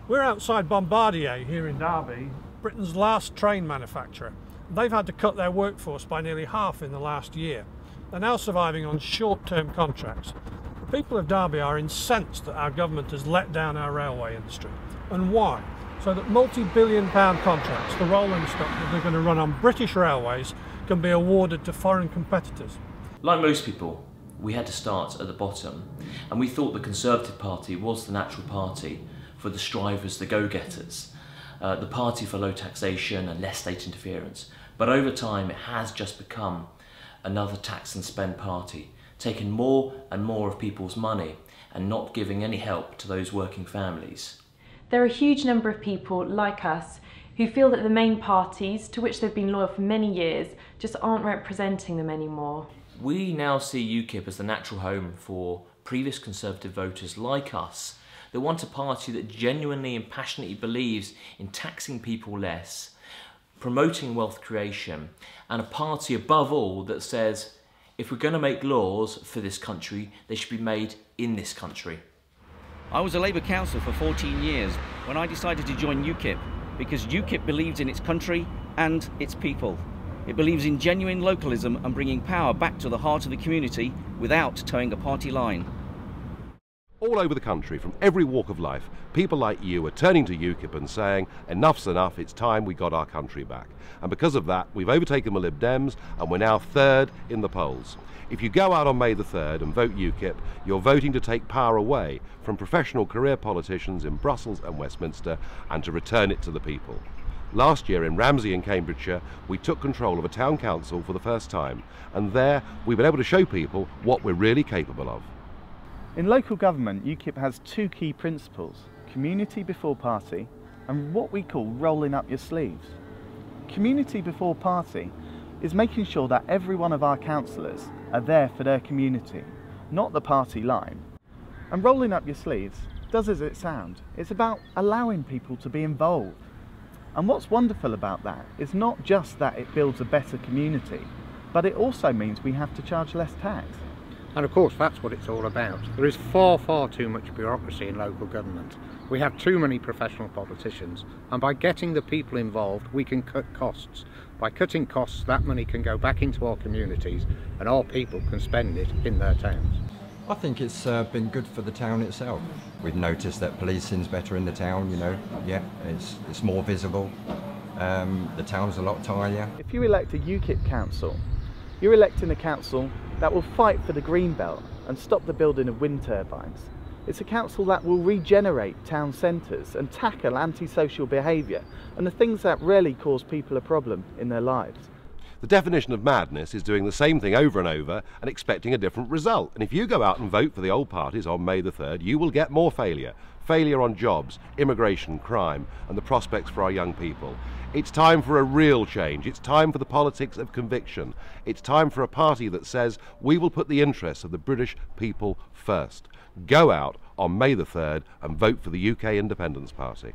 We're outside Bombardier here in Derby, Britain's last train manufacturer. They've had to cut their workforce by nearly half in the last year. They're now surviving on short-term contracts. The people of Derby are incensed that our government has let down our railway industry. And why? So that multi-billion-pound contracts, the rolling stock that they're going to run on British railways, can be awarded to foreign competitors. Like most people, we had to start at the bottom, and we thought the Conservative Party was the natural party for the strivers, the go-getters, the party for low taxation and less state interference. But over time it has just become another tax and spend party, taking more and more of people's money and not giving any help to those working families. There are a huge number of people like us who feel that the main parties, to which they've been loyal for many years, just aren't representing them anymore. We now see UKIP as the natural home for previous Conservative voters like us that want a party that genuinely and passionately believes in taxing people less, promoting wealth creation, and a party above all that says if we're going to make laws for this country, they should be made in this country. I was a Labour councillor for 14 years when I decided to join UKIP because UKIP believes in its country and its people. It believes in genuine localism and bringing power back to the heart of the community without towing a party line. All over the country, from every walk of life, people like you are turning to UKIP and saying, enough's enough, it's time we got our country back. And because of that, we've overtaken the Lib Dems and we're now third in the polls. If you go out on May the 3rd and vote UKIP, you're voting to take power away from professional career politicians in Brussels and Westminster and to return it to the people. Last year in Ramsey in Cambridgeshire, we took control of a town council for the first time, and there we've been able to show people what we're really capable of. In local government, UKIP has two key principles: community before party and what we call rolling up your sleeves. Community before party is making sure that every one of our councillors are there for their community, not the party line. And rolling up your sleeves does as it sounds. It's about allowing people to be involved. And what's wonderful about that is not just that it builds a better community, but it also means we have to charge less tax. And of course that's what it's all about. There is far too much bureaucracy in local government. We have too many professional politicians, and by getting the people involved we can cut costs. By cutting costs, that money can go back into our communities and our people can spend it in their towns. I think it's been good for the town itself. We've noticed that policing's better in the town, you know, yeah, it's more visible. The town's a lot tidier. If you elect a UKIP council, you're electing a council that will fight for the green belt and stop the building of wind turbines. It's a council that will regenerate town centres and tackle antisocial behaviour and the things that really cause people a problem in their lives. The definition of madness is doing the same thing over and over and expecting a different result. And if you go out and vote for the old parties on May the 3rd, you will get more failure. Failure on jobs, immigration, crime, and the prospects for our young people. It's time for a real change. It's time for the politics of conviction. It's time for a party that says we will put the interests of the British people first. Go out on May the 3rd and vote for the UK Independence Party.